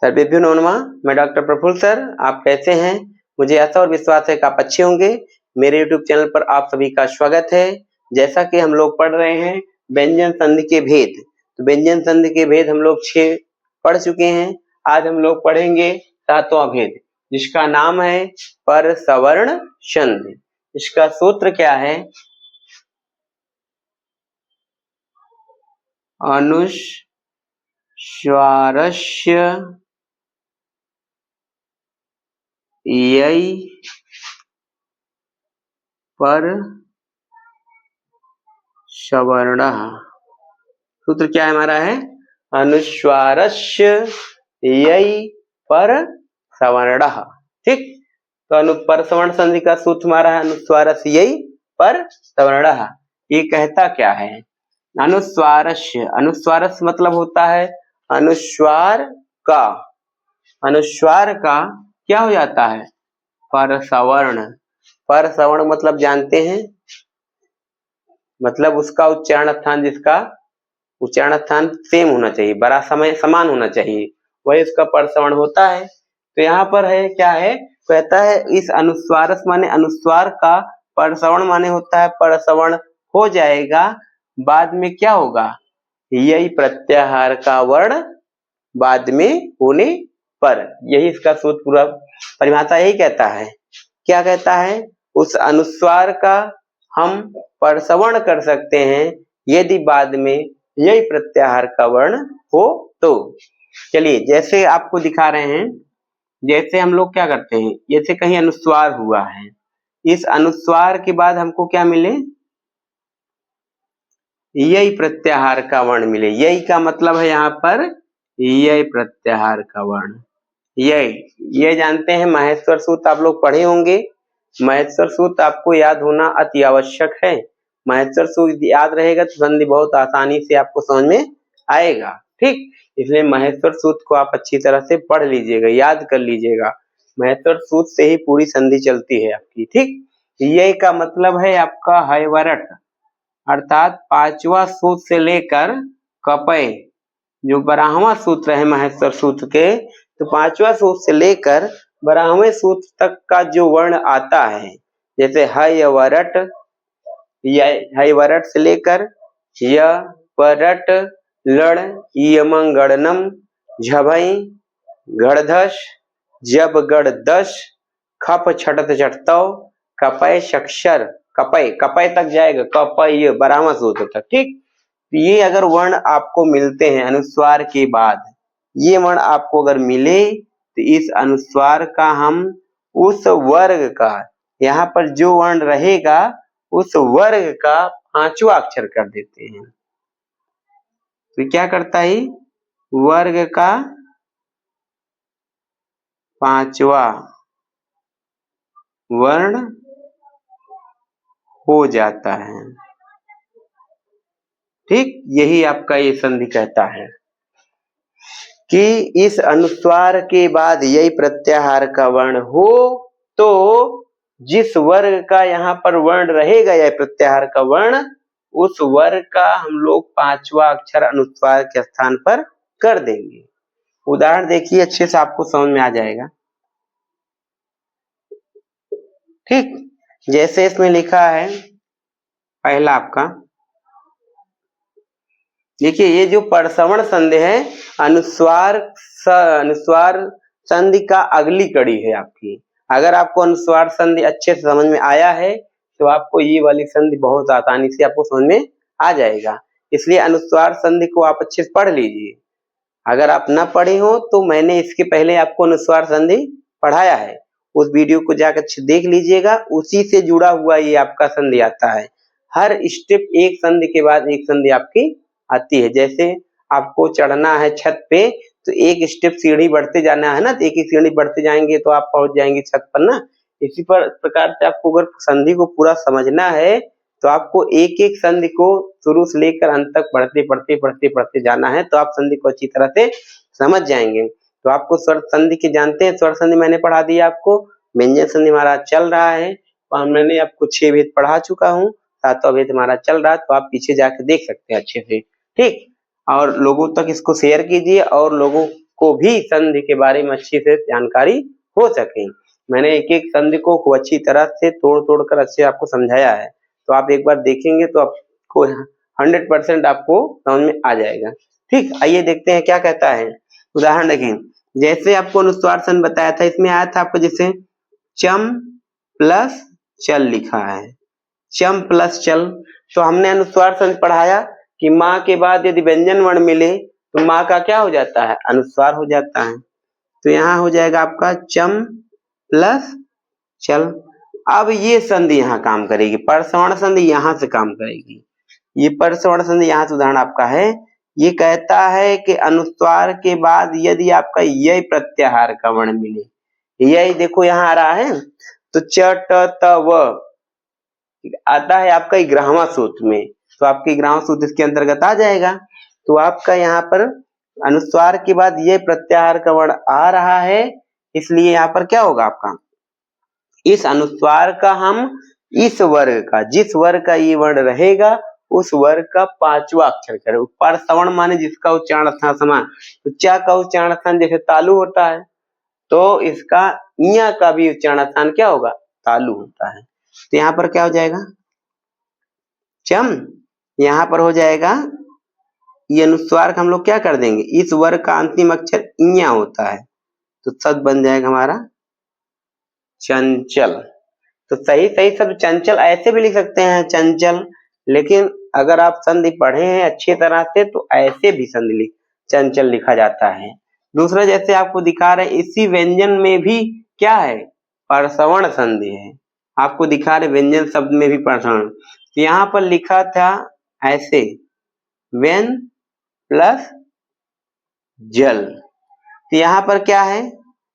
सर्वेभ्यो नमो नमः। मैं doctor Praful sir, आप कैसे हैं? मुझे आशा और विश्वास है कि आप अच्छे होंगे। मेरे यूट्यूब चैनल पर आप सभी का स्वागत है। जैसा कि हम लोग पढ़ रहे हैं व्यंजन संधि के भेद, तो व्यंजन संधि के भेद हम लोग 6 पढ़ चुके हैं। आज हम लोग पढ़ेंगे 7वां भेद, जिसका नाम है पर सवर्ण संधि। इसका सूत्र क्या है? अनुस्वारस्य यई पर सवर्णः। सूत्र क्या है हमारा? है अनुस्वारस्य यई पर सवर्णः। ठीक, तो अनुपर सवर्ण संधि का सूत्र हमारा है अनुस्वारस्य यई पर सवर्णः। ये कहता क्या है? अनुस्वारस्य, अनुस्वारस्य मतलब होता है अनुस्वार का, अनुस्वार का क्या हो जाता है? पर सवर्ण। पर सवर्ण मतलब जानते हैं, मतलब उसका उच्चारण स्थान, जिसका उच्चारण स्थान सेम होना चाहिए, बड़ा समय समान होना चाहिए, वही उसका पर सवर्ण होता है। तो यहाँ पर है क्या है? कहता है इस अनुस्वारस माने अनुस्वार का, पर सवर्ण माने होता है पर सवर्ण हो जाएगा, बाद में क्या होगा? यही प्रत्याहार का वर्ण बाद में होने पर। यही इसका सूत्र पूरा परिभाषा यही कहता है। क्या कहता है? उस अनुस्वार का हम पर सवर्ण कर सकते हैं यदि बाद में यही प्रत्याहार का वर्ण हो तो। चलिए जैसे आपको दिखा रहे हैं, जैसे हम लोग क्या करते हैं, जैसे कहीं अनुस्वार हुआ है, इस अनुस्वार के बाद हमको क्या मिले? यही प्रत्याहार का वर्ण मिले। यही का मतलब है यहाँ पर यही प्रत्याहार का वर्ण। यही ये जानते हैं, माहेश्वर सूत्र आप लोग पढ़े होंगे। माहेश्वर सूत्र आपको याद होना अति आवश्यक है। माहेश्वर सूत्र याद रहेगा तो संधि बहुत आसानी से आपको समझ में आएगा। ठीक, इसलिए माहेश्वर सूत्र को आप अच्छी तरह से पढ़ लीजिएगा, याद कर लीजिएगा। माहेश्वर सूत्र से ही पूरी संधि चलती है आपकी। ठीक, ये का मतलब है आपका हैवरट, अर्थात 5वां सूत्र से लेकर कपय, जो 12वां सूत्र है माहेश्वर सूत्र के, तो 5वां सूत्र से लेकर 12वें सूत्र तक का जो वर्ण आता है, जैसे हैवरट, हैवरट से लेकर य परट लड़ यमंगणनम झभई गढ़धस जब गढ़दश खप छटत छटतौ कपय शक्षर, कपय कपय तक जाएगा, कपय 12वां सूत्र तक। ठीक, ये अगर वर्ण आपको मिलते हैं अनुस्वार के बाद, ये वर्ण आपको अगर मिले तो इस अनुस्वार का हम उस वर्ग का, यहाँ पर जो वर्ण रहेगा उस वर्ग का 5वां अक्षर कर देते हैं। तो क्या करता है? वर्ग का 5वां वर्ण हो जाता है। ठीक, यही आपका ये संधि कहता है कि इस अनुस्वार के बाद यही प्रत्याहार का वर्ण हो तो जिस वर्ग का यहाँ पर वर्ण रहेगा, यह प्रत्याहार का वर्ण, उस वर्ग का हम लोग 5वां अक्षर अनुस्वार के स्थान पर कर देंगे। उदाहरण देखिए, अच्छे से आपको समझ में आ जाएगा। ठीक, जैसे इसमें लिखा है पहला आपका, देखिए ये जो परसवर्ण संधि है, अनुस्वार संधि का अगली कड़ी है आपकी। अगर आपको अनुस्वार संधि अच्छे से समझ में आया है तो आपको ये वाली संधि बहुत आसानी से आपको समझ में आ जाएगा। इसलिए अनुस्वार संधि को आप अच्छे से पढ़ लीजिए। अगर आप न पढ़े हो तो मैंने इसके पहले आपको अनुस्वार संधि पढ़ाया है, उस वीडियो को जाकर अच्छे देख लीजिएगा। उसी से जुड़ा हुआ ये आपका संधि आता है। हर स्टेप एक संधि के बाद एक संधि आपकी आती है। जैसे आपको चढ़ना है छत पे, तो एक स्टेप सीढ़ी बढ़ते जाना है ना, तो एक एक सीढ़ी बढ़ते जाएंगे तो आप पहुंच जाएंगे छत पर ना। इसी प्रकार से आपको अगर संधि को पूरा समझना है तो आपको एक एक संधि को शुरू से लेकर अंत तक पढ़ते जाना है, तो आप संधि को अच्छी तरह से समझ जाएंगे। तो आपको स्वर संधि के जानते हैं, स्वर संधि मैंने पढ़ा दिया आपको। व्यंजन संधि हमारा चल रहा है, और मैंने आपको 6 भेद पढ़ा चुका हूँ, 7वां भेद हमारा चल रहा है, तो आप पीछे जाके देख सकते हैं अच्छे से। ठीक, और लोगों तक इसको शेयर कीजिए और लोगों आपको भी संधि के बारे में अच्छी से जानकारी हो सके। मैंने एक एक संधि को खूब अच्छी तरह से तोड़ कर अच्छे आपको समझाया है, तो आप एक बार देखेंगे तो आपको 100% आपको समझ में आ जाएगा। ठीक, आइए देखते हैं क्या कहता है। उदाहरण देखें, जैसे आपको अनुस्वार संधि बताया था, इसमें आया था आपको जैसे चम प्लस चल लिखा है, चम प्लस चल। तो हमने अनुस्वार संधि पढ़ाया कि माँ के बाद यदि व्यंजन वर्ण मिले तो माँ का क्या हो जाता है, अनुस्वार हो जाता है। तो यहाँ हो जाएगा आपका चम प्लस चल। अब ये संधि यहाँ काम करेगी, परसवर्ण संधि यहाँ से काम करेगी। ये परसवर्ण संधि यहाँ से उदाहरण आपका है, ये कहता है कि अनुस्वार के बाद यदि आपका यय प्रत्याहार का वर्ण मिले, यही देखो यहाँ आ रहा है, तो च ट त व आता है आपका ग्राह्य सूत्र में, तो आपके ग्राह्य सूत्र इसके अंतर्गत आ जाएगा। तो आपका यहाँ पर अनुस्वार के बाद ये प्रत्याहार का वर्ण आ रहा है, इसलिए यहाँ पर क्या होगा आपका, इस अनुस्वार का हम इस वर्ग का, जिस वर्ग का ये वर्ण रहेगा उस वर्ग का 5वां अक्षर करें। परसवर्ण माने जिसका उच्चारण स्थान समान, तो च का उच्चारण स्थान जैसे तालु होता है, तो इसका इया का भी उच्चारण स्थान क्या होगा, तालु होता है। तो यहाँ पर क्या हो जाएगा, चम, यहाँ पर हो जाएगा ये अनुस्वार का हम लोग क्या कर देंगे, इस वर्ग का अंतिम अक्षर इया होता है, तो शब्द बन जाएगा हमारा चंचल। तो सही सही शब्द चंचल ऐसे भी लिख सकते हैं चंचल, लेकिन अगर आप संधि पढ़े हैं अच्छी तरह से तो ऐसे भी संधि चंचल लिखा जाता है। दूसरा जैसे आपको दिखा रहे इसी व्यंजन में भी क्या है, परसवर्ण संधि है, आपको दिखा रहे व्यंजन शब्द में भी परसवर्ण। तो यहाँ पर लिखा था ऐसे, व्यन प्लस जल। तो यहाँ पर क्या है,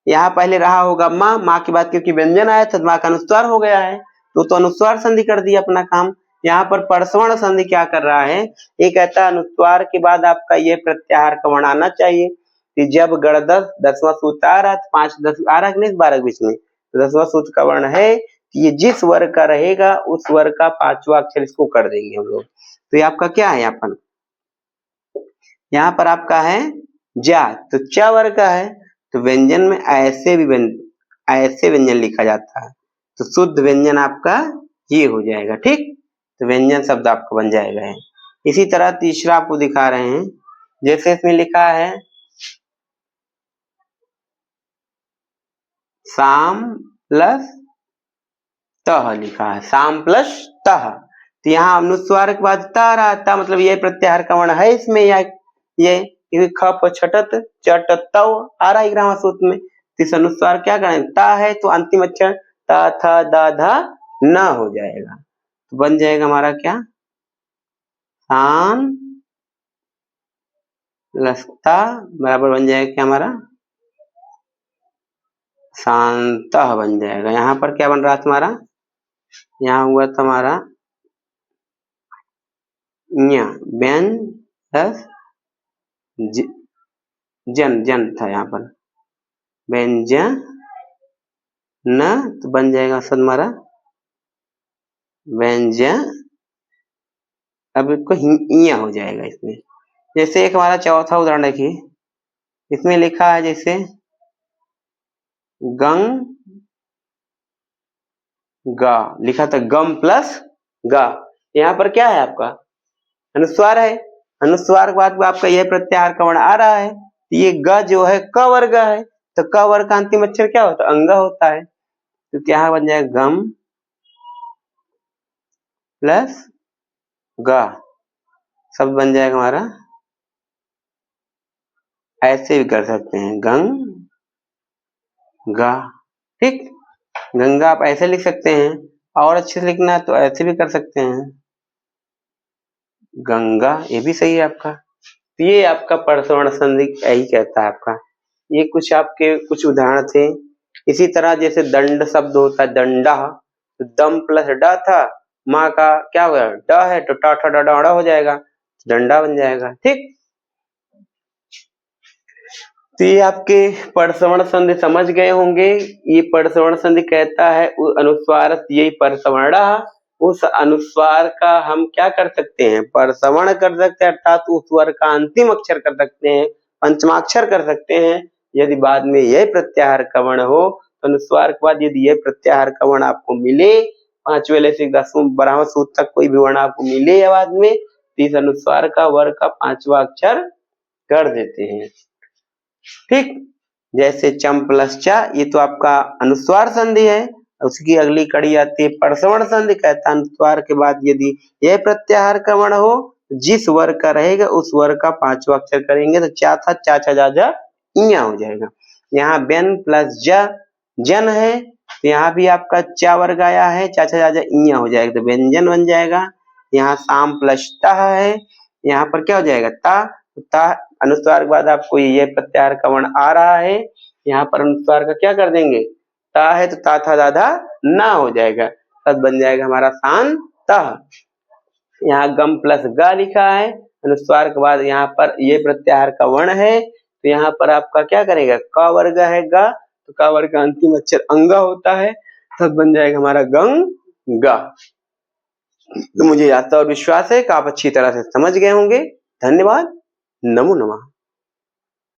यहाँ पहले रहा होगा माँ, माँ के बाद क्योंकि व्यंजन आया था माँ का अनुस्वार हो गया है, तो अनुस्वार संधि कर दिया अपना काम। यहाँ पर परसवर्ण संधि क्या कर रहा है, ये कहता है अनुस्वार के बाद आपका ये प्रत्याहार का वर्ण आना चाहिए। कि जब गण 10वां सूत्र आ रहा है, 5 10 आ रहा है 12 के बीच में, तो 10वां सूत्र का वर्ण है, ये जिस वर्ग का रहेगा उस वर्ग का 5वां अक्षर इसको कर देंगे हम लोग। तो ये आपका क्या है, यहाँ पर आपका है जा, तो च वर्ग का है, तो व्यंजन में ऐसे व्यंजन लिखा जाता है, तो शुद्ध व्यंजन आपका ये हो जाएगा। ठीक, तो व्यंजन शब्द आपको बन जाएगा है। इसी तरह तीसरा आपको दिखा रहे हैं, जैसे इसमें लिखा है साम प्लस तह लिखा है, साम प्लस तह। तो यहाँ अनुस्वार के बाद ता रहा था, मतलब ये प्रत्याहार का वर्ण है इसमें, या ये ख प छटत चट तव आ रहा है ग्राम सूत्र में। तो इस अनुस्वार क्या करें, ता है तो अंतिम अक्षर ता था दा धा न हो जाएगा, तो बन जाएगा हमारा क्या, शान लस्ता बराबर बन जाएगा क्या हमारा, शांत बन जाएगा। यहाँ पर क्या बन रहा था हमारा, यहाँ हुआ था हमारा व्यन प्लस जन, जन था यहाँ पर व्यंजन न, तो बन जाएगा सद हमारा व्यंजन, अब इसको इया हो जाएगा इसमें। जैसे एक हमारा चौथा उदाहरण देखिए, इसमें लिखा है जैसे गंग गा लिखा था, गम प्लस गा। यहाँ पर क्या है आपका अनुस्वार है, अनुस्वार के बाद आपका यह प्रत्याहार का वर्ण आ रहा है, ये ग जो है क वर्ग है, तो क वर्ग का अंतिम अक्षर क्या होता है, अंग होता है, तो क्या बन जाएगा गम प्लस गा, शब्द बन जाएगा हमारा, ऐसे भी कर सकते हैं गंग गा। ठीक, गंगा आप ऐसे लिख सकते हैं, और अच्छे से लिखना है तो ऐसे भी कर सकते हैं गंगा, ये भी सही है आपका। तो ये आपका परसवर्ण संधि यही कहता है आपका। ये कुछ आपके कुछ उदाहरण थे। इसी तरह जैसे दंड शब्द होता है, दंडा, तो दम प्लस ड था, माँ का क्या हो गया ड है, तो टा ठा डा हो जाएगा, डंडा बन जाएगा। ठीक, तो ये आपके परसवर्ण संधि समझ गए होंगे। ये परसवर्ण संधि कहता है अनुस्वार यही परसवर्ण, उस अनुस्वार का हम क्या कर सकते हैं, परसवर्ण कर सकते हैं, अर्थात उस वर्ग का अंतिम अक्षर कर सकते हैं, पंचमाक्षर कर सकते हैं। यदि बाद में यह प्रत्याहार का वर्ण हो तो अनुस्वार के बाद यदि यह प्रत्याहार का वर्ण आपको मिले, 5 वेले से 10वें 12वें सूत्र तक कोई भी वर्ण आपको मिले या बाद में, तो इस अनुस्वार का वर्ग का 5वां अक्षर कर देते हैं। ठीक, जैसे चम प्लस चा, ये तो आपका अनुस्वार संधि है। उसकी अगली कड़ी आती है परसवर्ण संधि। कहता अनुस्वार के बाद यदि यह प्रत्याहार का वर्ण हो, जिस वर्ग का रहेगा उस वर्ग का 5वां अक्षर करेंगे तो चा था, चा छा जा जा इया हो जाएगा। यहाँ व्यन प्लस ज जन है, तो यहाँ भी आपका चा वर्ग आया है, चा छा जा जा इया हो जाएगा तो व्यंजन बन जाएगा। यहाँ साम प्लस ता है, यहाँ पर क्या हो जाएगा ता, ता अनुस्वार के बाद आपको ये प्रत्याहार का वर्ण आ रहा है, यहाँ पर अनुस्वार का क्या कर देंगे, ता है तो ता था दादा ना हो जाएगा, तब बन जाएगा हमारा शान ता। यहाँ गम प्लस गा लिखा है, अनुस्वार के बाद यहाँ पर ये प्रत्याहार का वर्ण है, तो यहाँ पर आपका क्या करेगा, क वर्ग है गा, तो क वर्ग का अंतिम अक्षर अंगा होता है, तब बन जाएगा हमारा गंग गा। तो मुझे आशा और विश्वास है कि आप अच्छी तरह से समझ गए होंगे। धन्यवाद। नमो नमः।